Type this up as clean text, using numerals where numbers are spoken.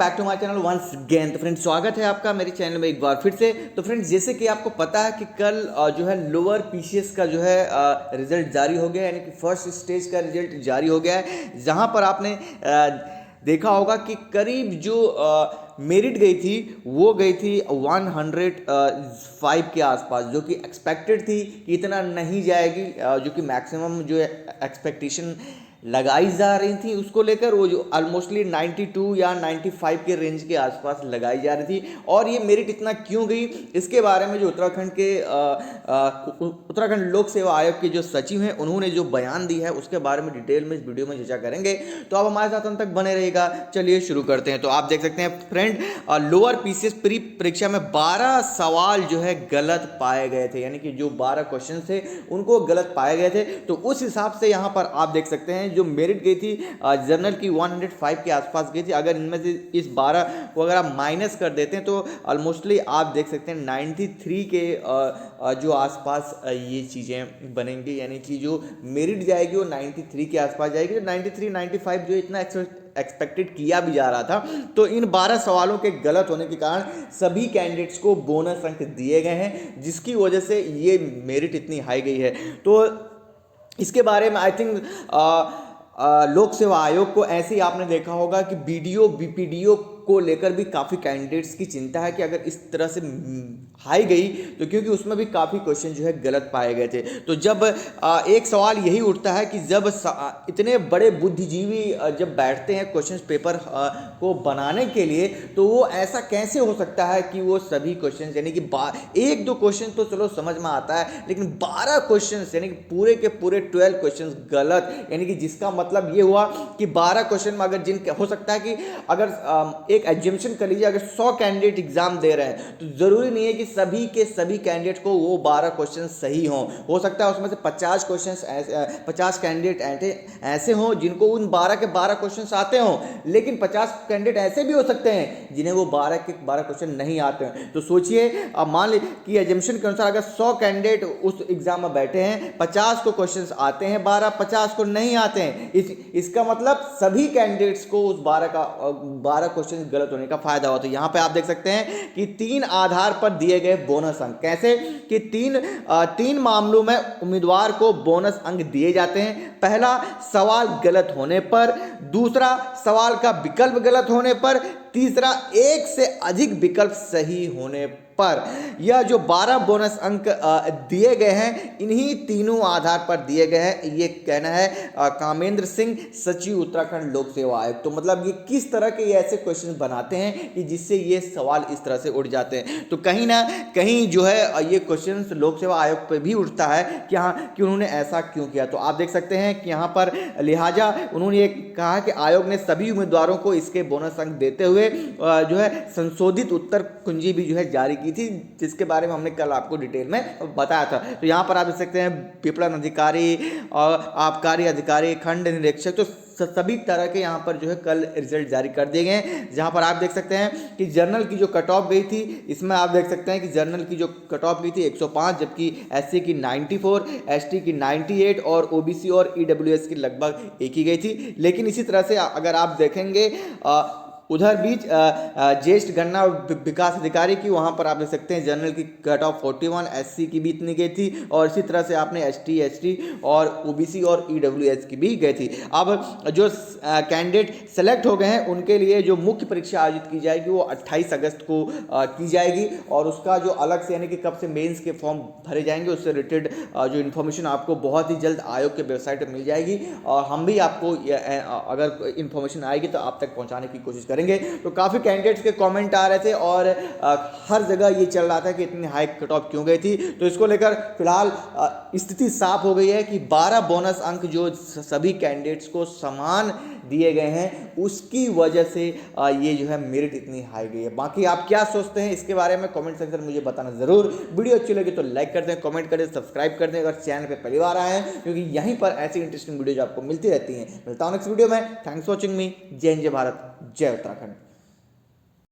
Back to my channel once again. तो friends स्वागत है आपका मेरे चैनल में एक बार फिर से। तो फ्रेंड्स जैसे कि आपको पता है कि कल जो है लोअर पीसीएस का जो है रिजल्ट जारी हो गया, यानी कि फर्स्ट स्टेज का रिजल्ट जारी हो गया है, जहां पर आपने देखा होगा कि करीब जो मेरिट गई थी वो गई थी 105 के आसपास, जो कि एक्सपेक्टेड थी कि इतना नहीं जाएगी, जो कि मैक्सिमम जो एक्सपेक्टेशन लगाई जा रही थी उसको लेकर वो जो ऑलमोस्टली 92 या 95 के रेंज के आसपास लगाई जा रही थी। और ये मेरिट इतना क्यों गई, इसके बारे में जो उत्तराखंड लोक सेवा आयोग के जो सचिव हैं उन्होंने जो बयान दी है उसके बारे में डिटेल में इस वीडियो में चर्चा करेंगे। तो आप हमारे साथ अंत तक बने रहेगा। चलिए शुरू करते हैं। तो आप देख सकते हैं फ्रेंड, लोअर पीसीएस प्री परीक्षा में 12 सवाल जो है गलत पाए गए थे, यानी कि जो 12 क्वेश्चन थे उनको गलत पाए गए थे। तो उस हिसाब से यहाँ पर आप देख सकते हैं जो मेरिट गई थी जनरल की 105 के आसपास गई थी। अगर इनमें से इस 12 को अगर आप माइनस कर देते हैं तो ऑलमोस्टली आप देख सकते हैं 93 के जो आसपास ये चीज़ें बनेंगी, यानी कि जो मेरिट जाएगी वो 93 के आसपास जाएगी। तो 93 95 जो इतना एक्सपेक्टेड किया भी जा रहा था। तो इन 12 सवालों के गलत होने के कारण सभी कैंडिडेट्स को बोनस अंक दिए गए हैं, जिसकी वजह से ये मेरिट इतनी हाई गई है। तो इसके बारे में आई थिंक लोक सेवा आयोग को ऐसे ही आपने देखा होगा कि बीडीओ बीपीडीओ को लेकर भी काफ़ी कैंडिडेट्स की चिंता है कि अगर इस तरह से हाई गई तो, क्योंकि उसमें भी काफ़ी क्वेश्चन जो है गलत पाए गए थे। तो जब एक सवाल यही उठता है कि जब इतने बड़े बुद्धिजीवी जब बैठते हैं क्वेश्चन पेपर को बनाने के लिए, तो वो ऐसा कैसे हो सकता है कि वो सभी क्वेश्चन, यानी कि एक दो क्वेश्चन तो चलो समझ में आता है, लेकिन 12 क्वेश्चन यानी कि पूरे के पूरे 12 क्वेश्चन गलत, यानी कि जिसका मतलब ये हुआ कि 12 क्वेश्चन में अगर हो सकता है कि अगर एक एज्यूम्पशन कर लीजिए, अगर 100 कैंडिडेट एग्जाम दे रहे हैं तो जरूरी नहीं है कि सभी के सभी कैंडिडेट को वो 12 क्वेश्चन सही हों। हो सकता है उसमें से 50 क्वेश्चन 50 कैंडिडेट ऐसे हों जिनको उन 12 के 12 क्वेश्चन आते हों, लेकिन 50 कैंडिडेट ऐसे भी हो सकते हैं जिन्हें वो 12 के 12 क्वेश्चन नहीं आते हैं। तो सोचिए, अब मान लीजिए कि एज्यूम्पशन के अनुसार अगर 100 कैंडिडेट उस एग्जाम में बैठे हैं, 50 को क्वेश्चन आते हैं, 50 को नहीं आते हैं, इसका मतलब सभी कैंडिडेट्स को उस 12 क्वेश्चन गलत होने का फायदा हो। तो यहां पे आप देख सकते हैं कि 3 आधार पर दिए गए बोनस अंक। कैसे कि तीन मामलों में उम्मीदवार को बोनस अंक दिए जाते हैं। पहला, सवाल गलत होने पर, दूसरा, सवाल का विकल्प गलत होने पर, तीसरा, एक से अधिक विकल्प सही होने पर। यह जो 12 बोनस अंक दिए गए हैं इन्हीं तीनों आधार पर दिए गए हैं, ये कहना है कामेंद्र सिंह, सचिव उत्तराखंड लोक सेवा आयोग। तो मतलब ये किस तरह के ऐसे क्वेश्चन बनाते हैं कि जिससे ये सवाल इस तरह से उठ जाते हैं। तो कहीं ना कहीं जो है ये क्वेश्चन लोक सेवा आयोग पर भी उठता है कि हाँ, कि उन्होंने ऐसा क्यों किया। तो आप देख सकते हैं कि यहाँ पर लिहाजा उन्होंने ये कहा कि आयोग ने सभी उम्मीदवारों को इसके बोनस अंक देते हुए जो है संशोधित उत्तर कुंजी भी जो है जारी की थी, जिसके बारे में हमने कल आपको डिटेल में बताया था। तो यहाँ पर आप देख सकते हैं विपणन अधिकारी और आबकारी अधिकारी, खंड निरीक्षक, तो सभी तरह के यहाँ पर जो है कल रिजल्ट जारी कर दिए गए हैं। जहाँ पर आप देख सकते हैं कि जर्नल की जो कट ऑफ गई थी, इसमें आप देख सकते हैं कि जर्नल की जो कट ऑफ गई थी 105, जबकि एससी की 94, एसटी की 98 और ओबीसी और ईडब्ल्यूएस की लगभग एक ही गई थी। लेकिन इसी तरह से अगर आप देखेंगे उधर बीच ज्येष्ठ गणना और विकास अधिकारी की, वहाँ पर आप देख सकते हैं जनरल की कट ऑफ 41, एससी की भी इतनी गई थी, और इसी तरह से आपने एसटी, एसटी और ओबीसी और ईडब्ल्यूएस की भी गई थी। अब जो कैंडिडेट सेलेक्ट हो गए हैं उनके लिए जो मुख्य परीक्षा आयोजित की जाएगी वो 28 अगस्त को की जाएगी, और उसका जो अलग से, यानी कि कब से मेंस के फॉर्म भरे जाएंगे, उससे रिलेटेड जो इन्फॉर्मेशन आपको बहुत ही जल्द आयोग के वेबसाइट पर मिल जाएगी, और हम भी आपको अगर इन्फॉर्मेशन आएगी तो आप तक पहुँचाने की कोशिश करेंगे। तो काफी कैंडिडेट्स के कमेंट आ रहे थे और हर जगह ये चल रहा था कि इतनी हाई कट ऑफ क्यों गई थी। तो इसको लेकर फिलहाल स्थिति साफ हो गई है कि 12 बोनस अंक जो सभी कैंडिडेट्स को समान दिए गए हैं, उसकी वजह से ये जो है मेरिट इतनी हाई गई है। बाकी आप क्या सोचते हैं इसके बारे में कमेंट सेक्शन में मुझे बताना जरूर। वीडियो अच्छी लगी तो लाइक कर दें, कमेंट कर दें, सब्सक्राइब कर दें अगर चैनल पे पहली बार आए हैं, क्योंकि यहीं पर ऐसी इंटरेस्टिंग वीडियो आपको मिलती रहती हैं। मिलता हूं नेक्स्ट वीडियो में। थैंक्स फॉर वॉचिंग मी। जय हिंद, जय भारत, जय उत्तराखंड।